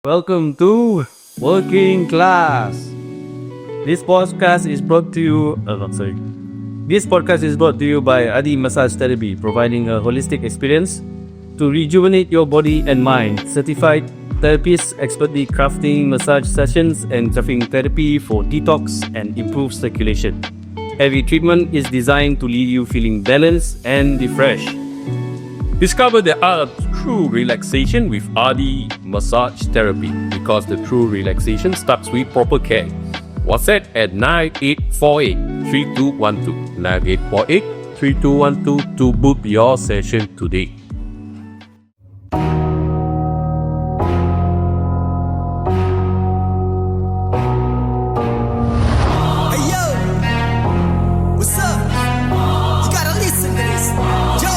Welcome to Working Class. This podcast is brought to you. This podcast is brought to you by Ady Massage Therapy, providing a holistic experience to rejuvenate your body and mind. Certified therapists expertly crafting massage sessions and crafting therapy for detox and improve circulation. Every treatment is designed to leave you feeling balanced and refreshed. Discover the art of true relaxation with Ady Massage Therapy, because the true relaxation starts with proper care. WhatsApp at 9848-3212 9848-3212 to book your session today. Hey yo, what's up? You gotta listen to this. Yo.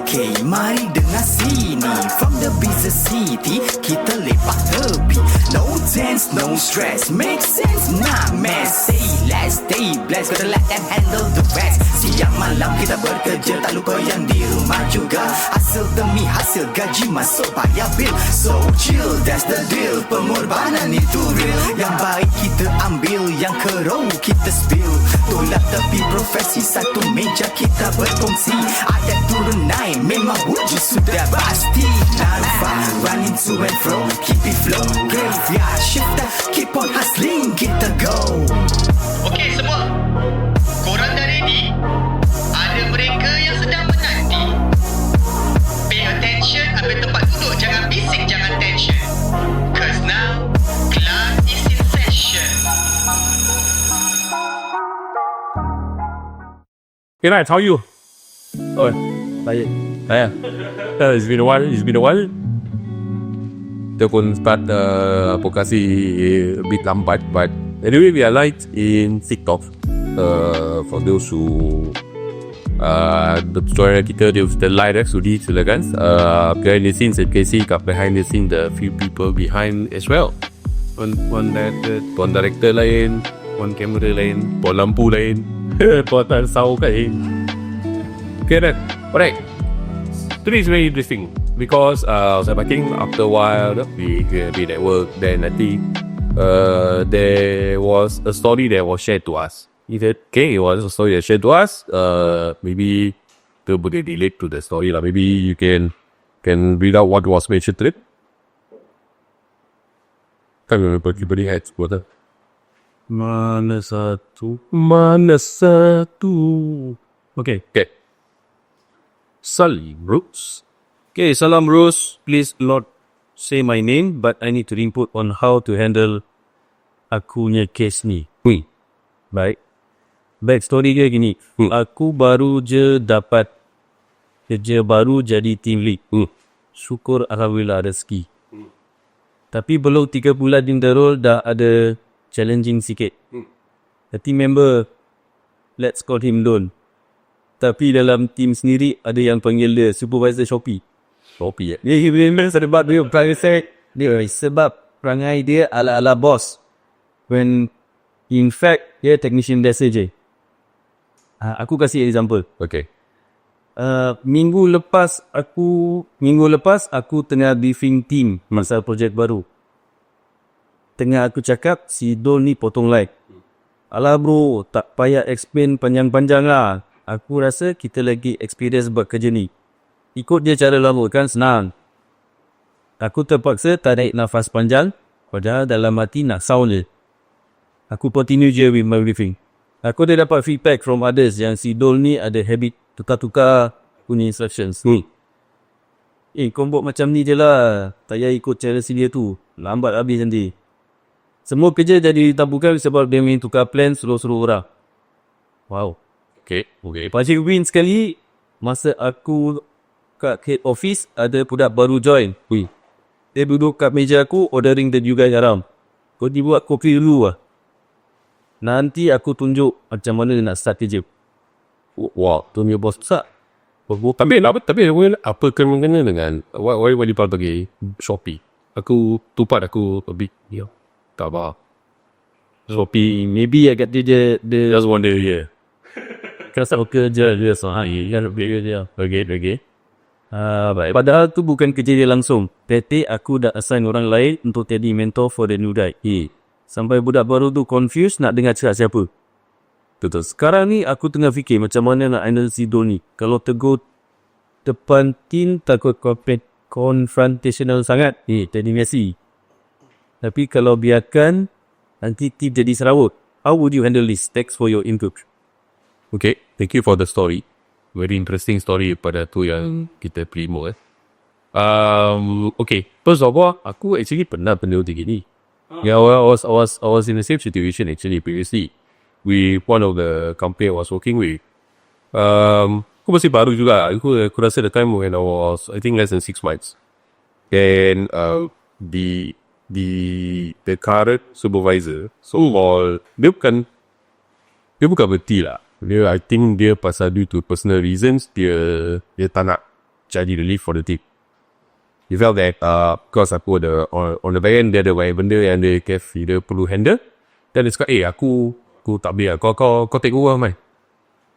Okay, mari dengar sini. From the business city, kita lepak tepi. No tense, no stress, make sense, not mess. Say less, stay blessed, gotta let them handle the rest. Siang malam kita bekerja, tak lupa yang di rumah juga. Hasil demi hasil, gaji masuk bayar bil. So chill, that's the deal. Pengorbanan itu real. Yang baik kita ambil, yang keroh kita spill. Tolak tepi profesi, satu meja kita berkongsi. Adat turun naik, memang wujud sudah pasti. Narva, running to and fro, keep it flow. Graveyard shifter, keep on hustling, kita go. Okey semua, korang dah ready? Ada mereka yang sedang menanti. Pay attention, ambil tempat duduk, jangan bising, jangan tension. Cause now, class is in session. Hey, Raj, how are you? Oh, baik. It's been a while. Kita pun start podcast a bit lambat, but anyway, we are live in TikTok. For those who the tutorial kita dia sudah live sudi silakan. Behind the scenes, you can see behind the scenes the few people behind as well. One director lain, one camera lain, one lampu lain, one sound lain. Okay then, alright. Today is very interesting because I think after a while we been at work, then I think there was a story that was shared to us. It was a story that shared to us. Maybe kita boleh relate to the story lah. Maybe you can read out what was mentioned to it. Can't remember. Everybody had water. Mana satu? Okay. Salim Roots. Okay, Salam Rose. Please not say my name, but I need to input on how to handle akunya case ni. Baik. Backstory dia gini. Aku baru je dapat kerja baru jadi team lead. Syukur Alhamdulillah rezeki. Tapi belum 3 bulan in the role dah ada challenging sikit. The team member, let's call him Don. Tapi dalam team sendiri ada yang panggil dia Supervisor Shopee. Shopee Dia memang sebab dia perangai dia sebab perangai dia ala-ala boss. When in fact dia technician biasa je. Aku kasih example. Okay. Minggu lepas aku tengah briefing team masa projek baru. Tengah aku cakap si Don ni potong light. Alah bro, tak payah explain panjang-panjang lah. Aku rasa kita lagi experience buat kerja ni. Ikut dia cara lama kan senang. Aku terpaksa tarik nafas panjang, padahal dalam hati nak sound je. Aku continue je with my briefing. Aku dah dapat feedback from others yang si Dol ni ada habit tukar-tukar punya instructions. Kau buat macam ni je lah. Tak payah ikut cara si dia tu. Lambat habis nanti. Semua kerja jadi ditabukan sebab dia main tukar plan suruh-suruh orang. Wow. Okay. Pagi win sekali, masa aku kat head office, ada budak baru join. Dia duduk kat meja aku, ordering the juga garam. Kau dibuat kopi dulu lah. Nanti aku tunjuk macam mana nak start kerja. Wow, tu punya bos besar. Tapi apa kena dengan why you bagi Shopee? Aku tupat aku a bit tak apa. Shopee, maybe agak dia Just one day here. Kerasa kerja dia sehari kan kerja dia. Okay. Baik. Padahal tu bukan kerja dia langsung. Tete aku dah assign orang lain untuk jadi mentor for the new guy. Sampai budak baru tu confused nak dengar cakap siapa. Betul. Sekarang ni aku tengah fikir macam mana nak handle si Dol ni. Kalau tegur depan team takut confrontational sangat. Jadi messy. Tapi kalau biarkan nanti team jadi serawut. How would you handle this? Thanks for your input. Okay, thank you for the story. Very interesting story pada tu yang kita primo okay, first of all, aku actually pernah benda macam gini. Yeah, I was in the same situation actually previously. With one of the company I was working with. Aku masih baru juga. Aku rasa the time when I was, I think less than 6 months. Then the current supervisor, so dia bukan berhenti lah. I think dia pasal due to personal reasons, dia tak nak jadi the lead for the team. He felt that because aku ada on the back end, dia ada banyak benda yang dia perlu handle. Dan dia cakap, aku tak boleh lah. Kau take over man.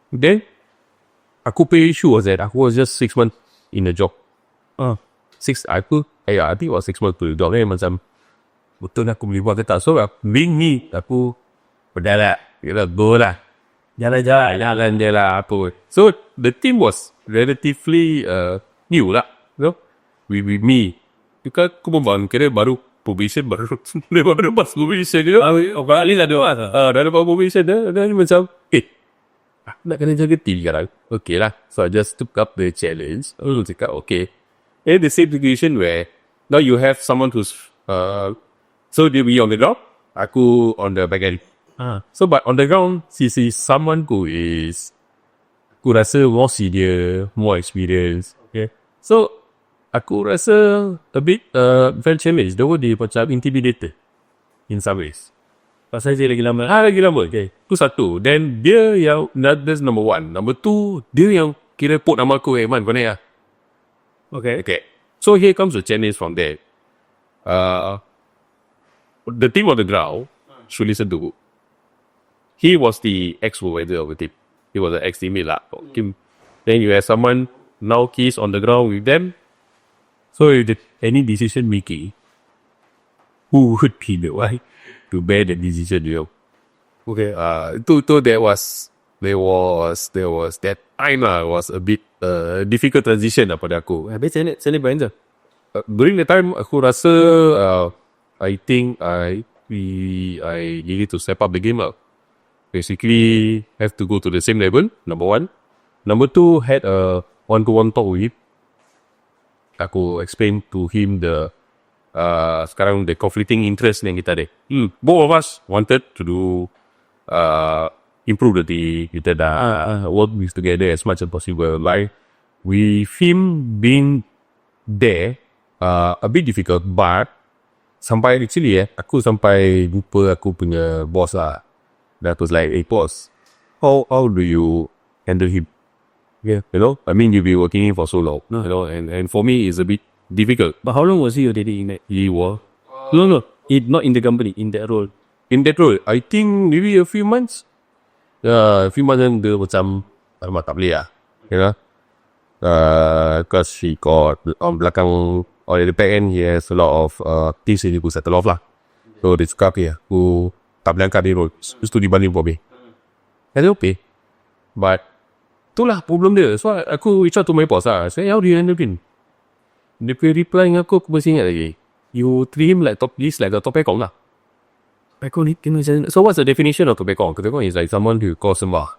Then aku pay issue was that aku was just 6 months in the job. I think it was 6 months to the job. Macam betul aku boleh buat ke tak. So being me, aku berdarat. Go lah. Jalan je lah apa. So the team was relatively new lah. You know? With me. Aku pun kira baru probation baru lepas probation je. Balik lah dia. Dah lepas probation dah. Dan macam nak kena jaga team sekarang. Okay lah. So I just took up the challenge. Aku cakap okay. And the same situation where now you have someone who's so dia be on the ground, aku on the back end. So but on the ground, she someone who is, aku rasa more senior, more experienced. Okay. So aku rasa a bit very challenged. Dia macam intimidated in some ways. Pasal dia lagi lama. Lagi lama. Okay. Tu satu. Then dia yang, that's number one. Number two, dia yang kira put nama aku, man, kau naik lah. Okay. So here comes the challenge from there. The team on the ground should listen to. He was the ex-supervisor of the team. He was an ex-teammate lah. Then you have someone, now he's on the ground with them. So if any decision making, who would be the one to bear the decision, you know? Okay. There was that time lah, was a bit difficult transition lah pada aku. Habis saya banyak. During the time, aku rasa I think I needed to step up the game lah. Basically, have to go to the same level, number one. Number two, had a one-to-one talk with him. Aku explain to him the sekarang the conflicting interest yang kita ada. Both of us wanted to do improve the team. Kita dah work together as much as possible. Like with him being there, a bit difficult, but sampai actually aku sampai lupa aku punya boss lah. That was like, boss, how do you handle him? Yeah, you know, I mean, you've been working for so long, you know, and for me, it's a bit difficult. But how long was he already in that? He was No. Not in the company, in that role. in that role. I think maybe a few months. A few months then dia macam, alamak tak boleh lah, you know. Because she got on belakang, or at the back end, he has a lot of things he need to settle off lah. So dia cakap, aku tak boleh angkat dia role. Just to dibanding for me. That's okay. But itulah problem dia. So aku reach out to my boss lah. Saya, how do you handle him? Dia punya reply dengan aku masih ingat lagi. You treat him like a top pekong lah. Pekong ni kena macam. So what's the definition of top pekong? Pekong is like someone who calls sembah.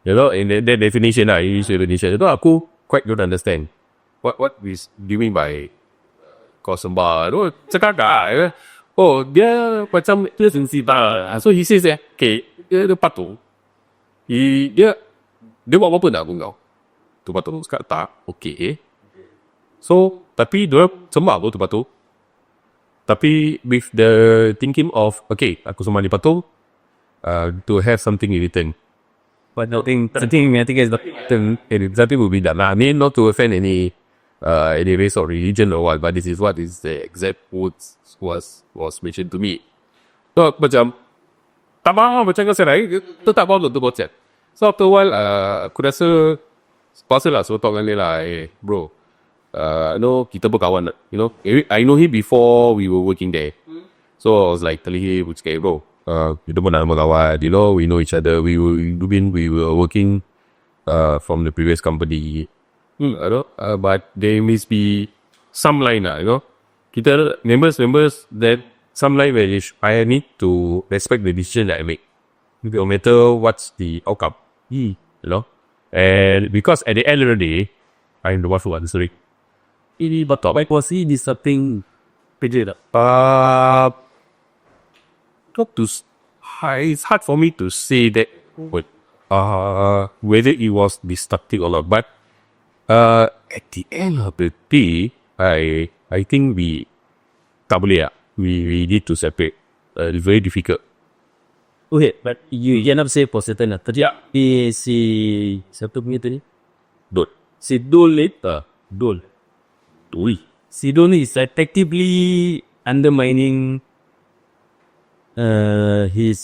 You know, in that definition lah, in definition. Itu aku quite don't understand. What is do you mean by call sembah? Itu cakap tak? Dia macam sensitif lah. So he says okay, dia patuh. Dia buat apa-apa tak kau? Tu patuh cakap tak, okay. So, tapi dia sembah tu patuh. Tapi with the thinking of, okay, aku sembah dia patuh, to have something in return. But nothing is Something will be done. I mean, not to offend any race or religion or what, but this is what is the exact words was mentioned to me. So macam tak faham macam kau serai, tetap faham tu buat chat. So after a while, aku rasa pasal lah, so talk dengan dia lah, bro, kita berkawan. I know him before we were working there. So I was like telling him, okay, bro, kita pun nak berkawan. We know each other. We were working from the previous company. But there must be some line, Kita members that some line where I need to respect the decision that I make, no matter what's the outcome. And because at the end of the day, I'm the one who answering. Ini betul. Baik was he disrupting PJ tak? It's hard for me to say that whether it was destructive or not. But at the end of the day, I think we tak boleh lah. We need to separate. It's very difficult. Okay, but you cannot say for certain lah. Tadi si siapa punya tu ni? Dot. Si Dol ni? Dol. Si Dol ni is effectively undermining his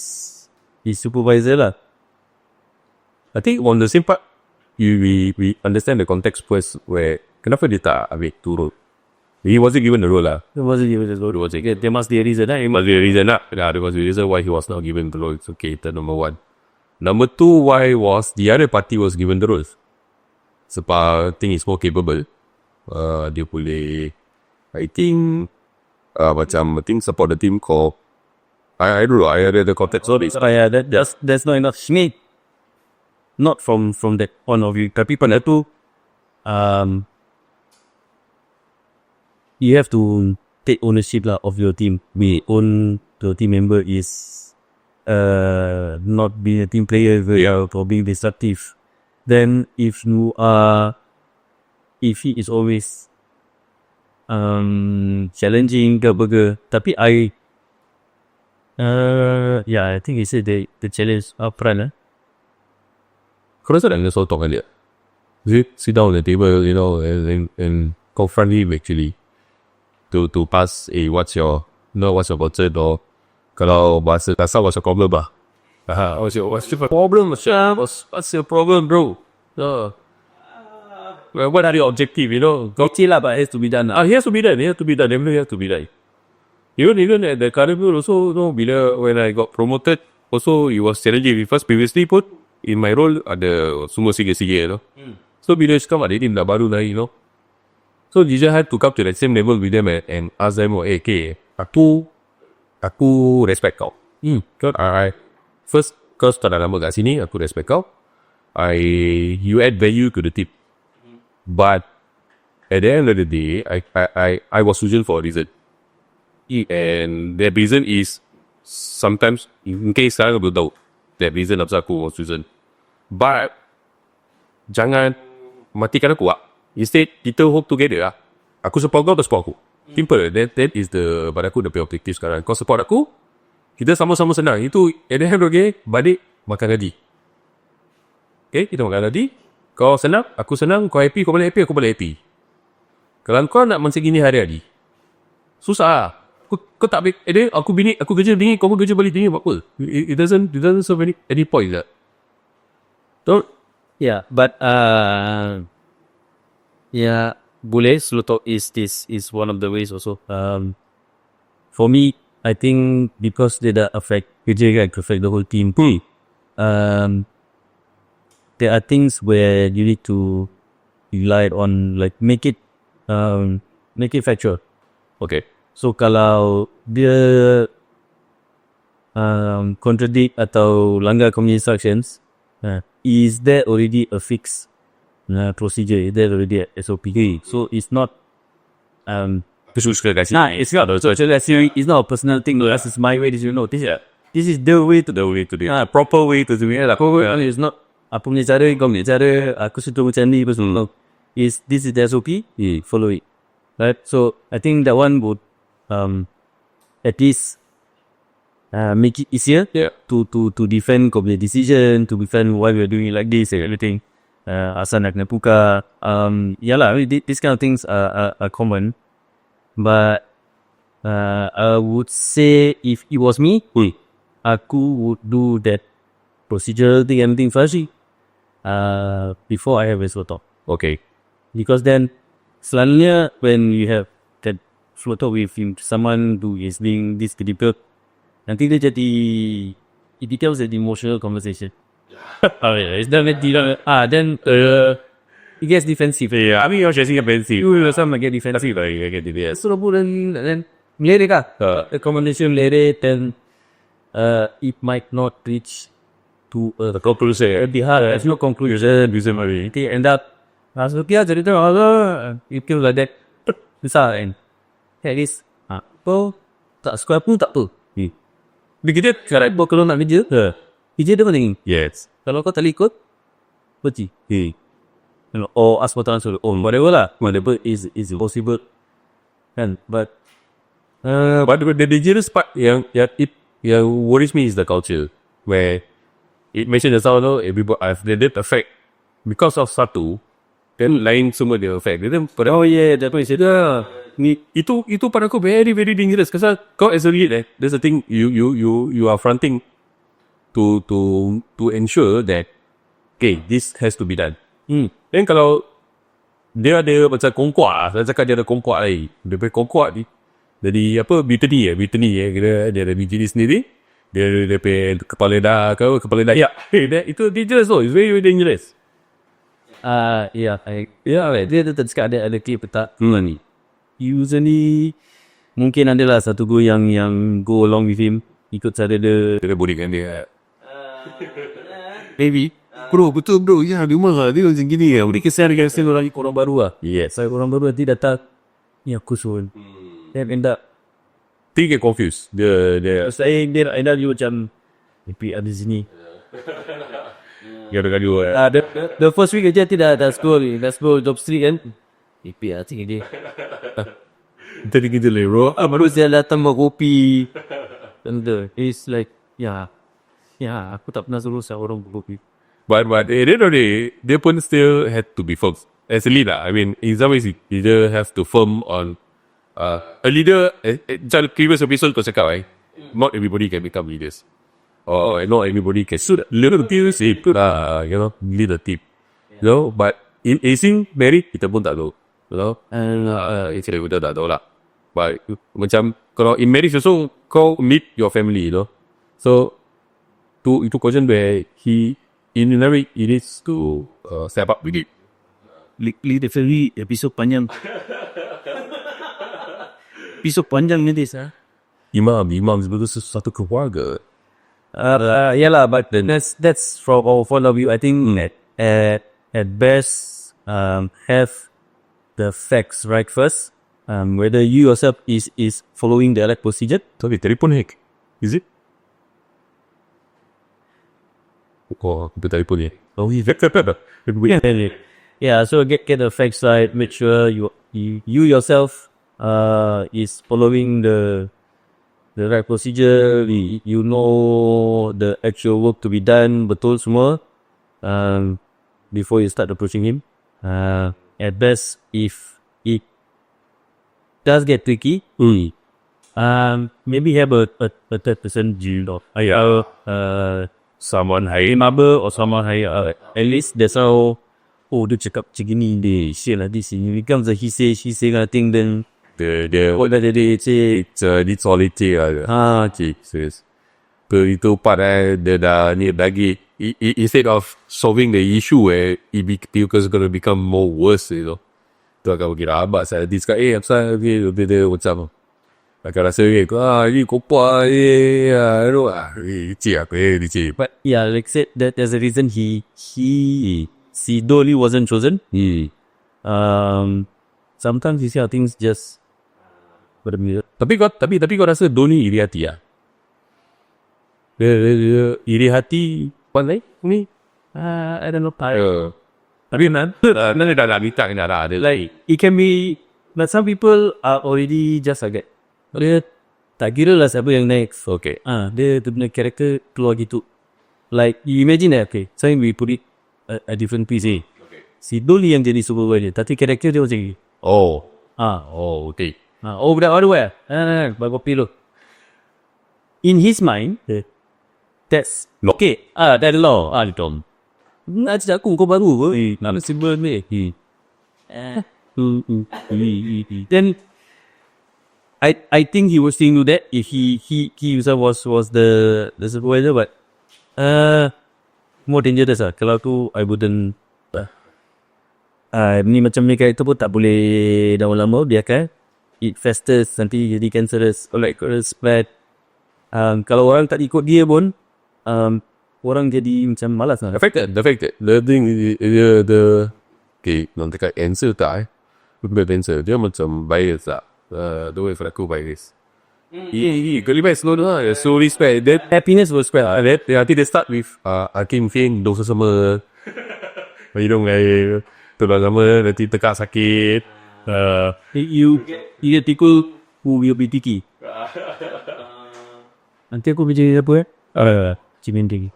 supervisor lah. I think on the same part, we understand the context first where kenapa dia tak ambil tu role. He wasn't given the role lah. It wasn't given the role. Okay, there must be a reason lah. There must be a reason lah. There must be a reason why he was not given the role. It's okay, that's number one. Number two, why was the other party was given the roles? Sebab I think he's more capable. Dia boleh, I think support the team called, I don't know, I read the context of it. Yeah, that's not enough. Schmidt, not from that point of view. Tapi pada tu, you have to take ownership lah of your team. We own the team member is not being a team player or being destructive. Then if he is always challenging ke apa, tapi I think he said the challenge upfront lah. Kau rasa tak kena talk dengan dia? Sit down on the table, and confront him actually. To pass, what's your concern, or kalau bahasa kasar, what's your problem lah? What's your problem? What's your problem, bro? What are your objective, Kecil lah, but it has to be done lah. It has to be done. Definitely has to be done. Even at the current role also, when I got promoted, also it was challenging. Because previously pun, in my role, ada semua sikit-sikit, So bila sekarang ada team dah baru lagi, So you just have to come to that same level with them and ask them, okay, aku respect kau. First, kau tak ada nama kat sini, aku respect kau. You add value to the team. But at the end of the day, I was chosen for a reason. And that reason is sometimes, in case sekarang belum tahu, that reason apa aku was chosen. But jangan matikan aku lah. Instead, kita work together lah. Aku support kau, support aku. Simple. That is pada aku the objective sekarang. Kau support aku, kita sama-sama senang. Itu, at the end of the day, balik makan gaji. Okay, kita makan gaji. Kau senang, aku senang. Kau happy, kau balik happy, aku balik happy. Kalau kau nak macam gini hari-hari, susah lah. Kau tak balik, aku kerja dingin, kau pun kerja balik dingin, buat apa? It doesn't serve any point lah. Don't. Yeah, but yeah, boleh slow talk is one of the ways also. For me, I think because they dah affect kerja kan, affect the whole team. There are things where you need to rely on, like make it factual. Okay. So kalau dia contradict atau langgar company instructions, is there already a fixed procedure? Is there already a SOP? So it's not Suka kat sini. nah, it's not. So it's not a personal thing. No, that's just my way. This is the way to The way to do it. proper way to do it. It's not apa punya cara, kau punya cara, aku suka macam ni, no. This is the SOP, follow it. Right? So I think that one would at least make it easier to defend kau punya decision, to defend why we're doing it like this and everything. Asal nak kena puka. Yalah, these kind of things are common. But I would say if it was me, aku would do that procedural thing, everything first before I have a slow talk. Okay. Because then selalunya when you have that flow talk with him, someone who is being this difficult, nanti dia jadi, it becomes an emotional conversation. It's done then it gets defensive. Yeah, I mean, you're chasing a fancy. You will some get defensive. I get it, yes. So then melirik lah. The conversation melirik, then it might not reach to The conclusion. the heart. There's no conclusion. Nanti end up okay lah cerita Allah. It feels like that. Besar kan. At least apa tak suka pun tak apa. Dia kita Sekarang kalau nak kerja, kerja dia penting. yes. Kalau kau tak boleh ikut, pergi. Or ask for transfer. Or whatever lah. Whatever is possible. Kan? But But the dangerous part yang worries me is the culture where it mentioned just now, no, everybody they did affect because of satu, then lain semua dia affect. Then oh yeah, that's what you said. itu pada aku very very dangerous. Because kau as a lead, there's a thing you are fronting to ensure that okay, this has to be done. Then kalau dia ada macam kongkuak, saya cakap dia ada kongkuak lagi. Dia punya kongkuak ni jadi apa, mutiny kira dia ada mutiny sendiri. Dia punya kepala dayak. Itu dangerous though. It's very very dangerous. Dia tetap cakap ada klip tak ni. Usually mungkin adalah satu go yang go along with him, ikut cara dia. Dia bodikan dia. Maybe. Bro, betul bro. Ya, dia marah. Dia macam gini ya. Dia kesian lagi orang baru lah. Yes. Saya orang baru nanti datang, ni aku suruh. Then end up Think get confused. Dia saying dia end up you macam EP ada sini. gaduh-gaduh. The first week aja tidak dah scroll job street kan. EP tinggi dia. Tadi kita le bro. Baru saya datang bawa kopi. And it's like ya aku tak pernah suruh saya orang berkopi. But at the end of the day, dia pun still had to be firm. As a leader, I mean, in some ways, leader have to firm on a leader. Macam previous episode kau cakap, not everybody can become leaders. Or not everybody can lead a team, lead a team. You know, but in acing married, kita pun tak tahu. You know, and kita tak tahu lah. But macam kalau in marriage also, kau meet your family, you know. So, itu question where in marriage, he needs to step up with it. Literally episode panjang. Episode panjang ni this Imam sebagai satu keluarga. Yalah, but that's from our point of view. I think at best have the facts right first. Whether you yourself is following the right procedure. Sorry, telefon hack. Is it? Oh, kita telefon ni. Oh, yeah. So get the facts right. Make sure you yourself is following the right procedure. You know the actual work to be done, betul semua. Before you start approaching him. At best, if it does get tricky, maybe have a third person deal of someone hire mother or someone hire. At least that's how. Oh, dia cakap macam gini, dia share lah this. It becomes a he say she say kind of thing. Then what dah jadi it's all it lah. Serius. Itu part dia dah ni lagi. Instead of solving the issue because it's going to become more worse, you know. Tu akan bagi rabak saya. Dia cakap, apasal dia macam akan rasa, ni kopak, licik aku, licik. But yeah, like I said, there's a reason si Dolly wasn't chosen. Sometimes you see how things just berbeza. Tapi kau rasa Dolly iri hati lah? Dia iri hati apa ni? I don't know. Tapi nanti dah nak minta kena lah. Like it can be, but some people are already just like that. Dia tak kira lah siapa yang next. Okay. Dia punya karakter keluar gitu. Like you imagine okay, so we put it a different piece. Okay. Si Dolly yang jadi supervisor, tapi karakter dia macam ni. Okay. Budak baru baru kopi lu. In his mind, that's okay. That's law. Dia tahu. Nak cakap aku kau baru ke? Nak simple ni. Then I think he was saying to that if he himself was the supervisor, but more dangerous lah. Kalau tu I wouldn't. Ni macam ni karakter pun tak boleh lama-lama, biarkan it festers, nanti jadi cancerous or like spread. Kalau orang tak ikut dia pun orang jadi macam malas lah. Affected. The thing okay, nak cakap answer tak bukan answer, dia macam bias tak. The way for aku bias. Kalau bias slow lah, slowly spread. That Happiness will spread lah. I think they start with Hakim Fing dosa sama. Hidung air tulang sama, nanti tekak sakit. You get tikul, who will be tiki. Nanti aku kerja apa Cimending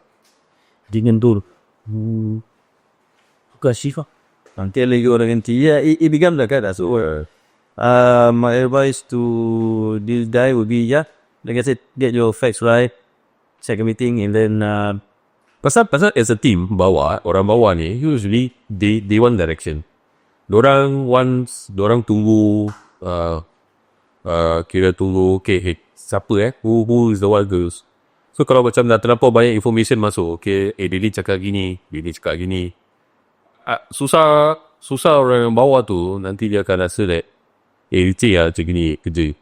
dengan tu buka shift lah. Nanti lagi orang ganti. Yeah, it becomes like that. So my advice to this guy would be, like I said, get your facts right, check everything, and then Pasal as a team orang bawah ni usually they want direction. Dorang tunggu kira tunggu okay, siapa who is the one goes. So kalau macam dah terlampau banyak information masuk, okay, dia ni cakap gini, dia ni cakap gini, susah orang yang bawah tu nanti dia akan rasa that leceh lah macam gini kerja.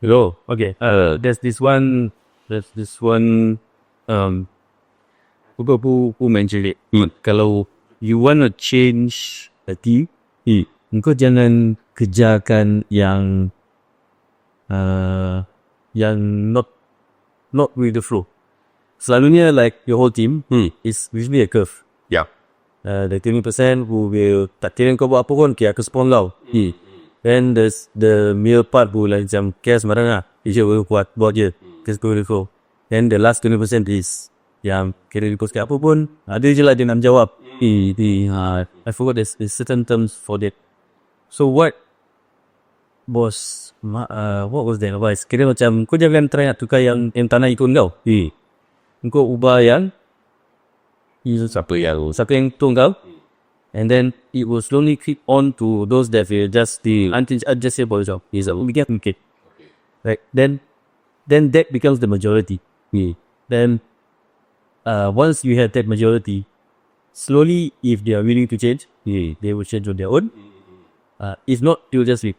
You know? okay, there's this one who mentioned it. Kalau you want to change a team, engkau jangan kejarkan yang not with the flow. Selalunya like your whole team is usually a curve. Yeah. The 20% who will tak kira kau buat apa pun, okay, aku spawn kau. Then there's the middle part who like macam care sembarang lah. Dia will buat je. Just go with the flow. Then the last 20% is yang kira kau cakap apa pun, ada je lah dia nak jawab. I forgot there's certain terms for that. So what was the advice? Kira macam kau jangan try nak tukar yang tak nak ikut kau. Kau ubah yang Siapa yang tu kau, and then it will slowly creep on to those that will just adjust your body job. We get okay. Right, then that becomes the majority. Then once you have that majority, slowly if they are willing to change, they will change on their own. If not, they will just leave.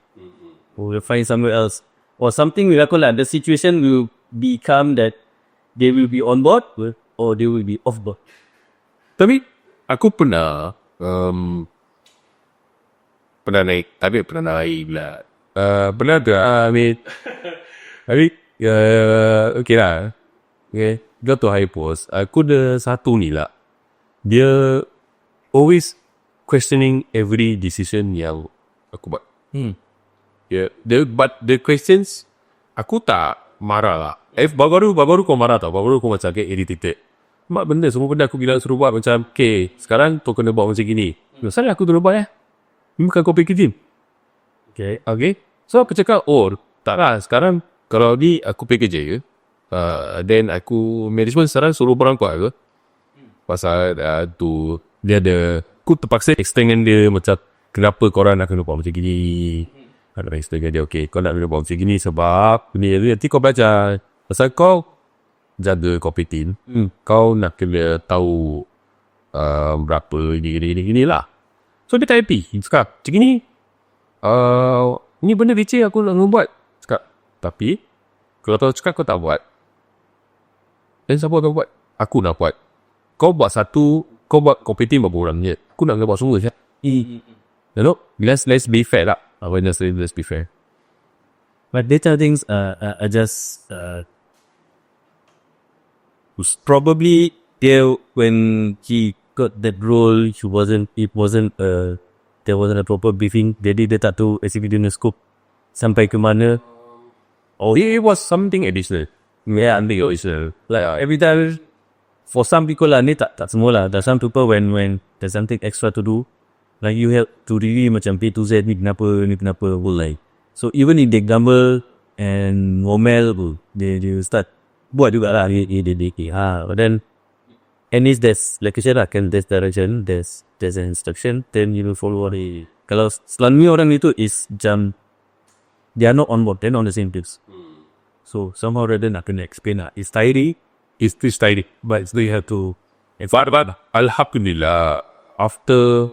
Or will find somewhere else, or something will happen. The situation will become that they will be on board or they will be off board. Tapi aku pernah naik pula. Pernah tu okay lah. Okay, got to high post. Aku ada satu ni lah. Dia always questioning every decision yang aku buat. But the questions, aku tak marah lah. Baru kau marah tau. Baru kau macam irritated. Semua benda aku bilang suruh buat macam, okay, sekarang tu kena buat macam gini. Kenapa aku tu buat bukan kau pergi team. Okay. So aku cakap, tak lah, sekarang kalau ni aku pergi kerja ke, then aku management sekarang suruh orang kuat ke. Pasal tu dia ada, aku terpaksa extend dengan dia macam, kenapa korang nak kena buat macam gini. Ada extend dengan dia, okay, kau nak kena buat macam gini sebab ni nanti kau belajar. Pasal kau jaga kompetin, kau nak kena tahu berapa ini lah. So dia tak happy. Dia cakap, macam ni ni benda leceh aku nak buat. Cakap, tapi kalau kau cakap kau tak buat, then siapa akan buat? Aku nak buat. Kau buat satu, kau buat kompetin berapa orang je. Aku nak kena buat semua je. Let's be fair lah. Let's be fair. But data things are just probably there when he got that role, there wasn't a proper briefing. Jadi dia tak tahu executive scope sampai ke mana. It was something additional. Yeah, something additional. Like every time, for some people lah, ni tak semua lah. There's some people when there's something extra to do, like you have to really macam A to Z, ni kenapa, will like. So even if they gamble and ngomel, they start buat juga lah. But then, and there's like I said lah, there's direction, there's an instruction, then you will follow what Kalau selalunya orang itu is macam they are not on board, they're not on the same page. So somehow rather nak kena explain lah. It's tiring, It's still tiring. but still you have to But Alhamdulillah, after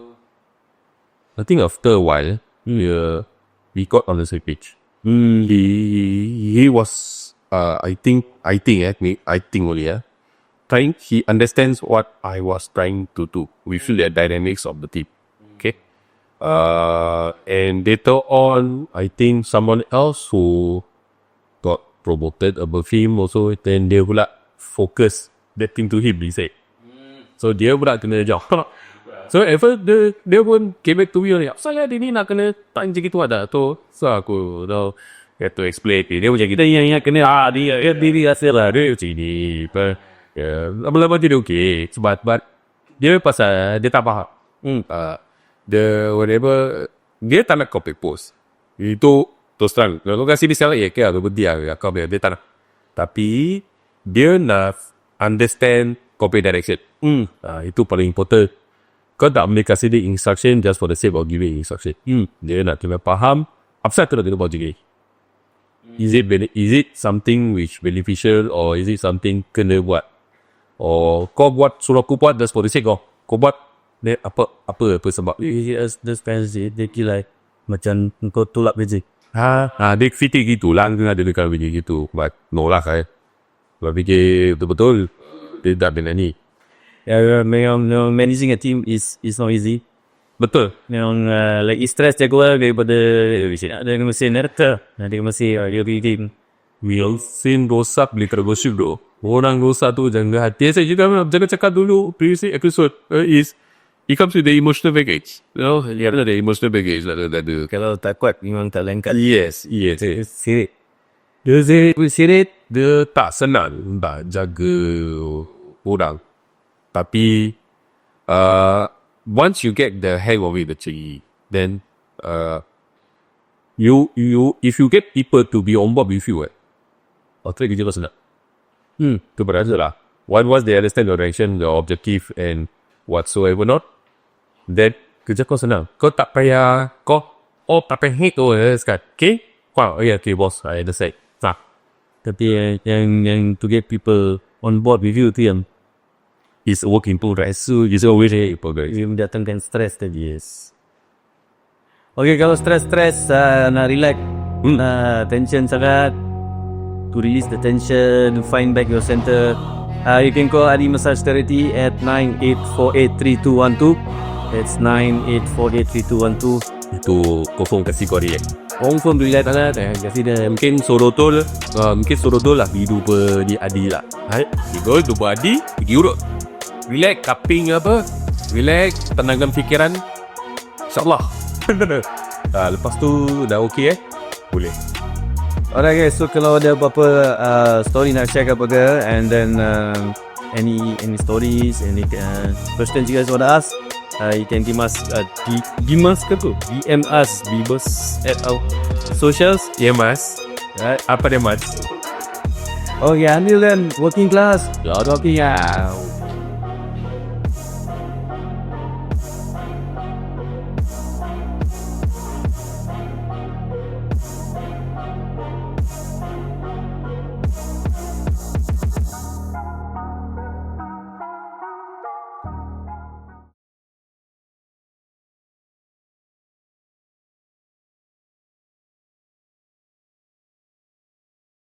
a while, we got on the same page. He was, I think only, he understands what I was trying to do. We feel the dynamics of the team. Okay. And later on, I think someone else who got promoted above him also, then dia pula focus that thing to him, he said. So dia pula kena jauh. So at first dia pun came back to me ni. Apa dia ni nak kena tak macam gitu ada tu. So aku tahu have to explain. Dia macam kita yang kena dia rasa lah dia macam ni. Lama-lama dia okey. Sebab dia pasal dia tak faham. The whatever dia tak nak copy post. Itu terus terang. Kalau kasih dia salah ya ke aku berdia aku dia tak nak. Tapi dia nak understand copy direction. Itu paling important. Kau tak boleh kasih dia instruction just for the sake of giving instruction. Dia nak kena faham apa tu nak kena buat juga. Is it something which beneficial or is it something kena buat? Or kau buat suruh aku buat just for the sake of kau buat dia apa sebab the fans dia kira macam kau tolak beza. Dia fikir gitu lah. Ada dekat fikir gitu. But no lah kan. Kalau fikir betul-betul dia tak benar ni. Memang managing a team is not easy. Betul. Memang like stress jaga daripada ada mesin nerta, ada mesin dia team. Mesin rosak boleh tergosip bro. Orang rosak tu jangan hati. Saya juga jangan cakap dulu previous episode it comes with the emotional baggage. Ada emotional baggage ada. Kalau tak kuat memang tak lain kali. Yes. Sirit. Dia tak senang tak jaga orang. Tapi once you get the hang of it actually, then if you get people to be on board with you, kerja kau senang. Tu berasa lah. Once they understand the direction, the objective and whatsoever not, then kerja kau senang. Kau tak payah tak payah hate tu sekat. Okay? Okay boss, I understand. Tapi yang to get people on board with you tu yang is a work in progress. So it's always a progress. Dia mendatangkan stres tadi. Yes. Okay, kalau stres nak relax, tension sangat, to release the tension, find back your center, you can call Ady Massage Therapy at 98483212. That's 98483212. Itu confirm kasih kau relax. Confirm relax sangat. Kasih dia Mungkin sorotol lah hidup di Ady lah. Hidup Ady pergi urut. Relax, cupping apa, relax, tenangkan fikiran, insyaAllah. Lepas tu dah okey boleh. Alright guys, so kalau ada apa-apa story nak share ke apa ke, and then any stories, any questions you guys want to ask, you can DM us DM us at our socials. DM us. Right. Apa dia mas? Okay, until then, working class, lot working out.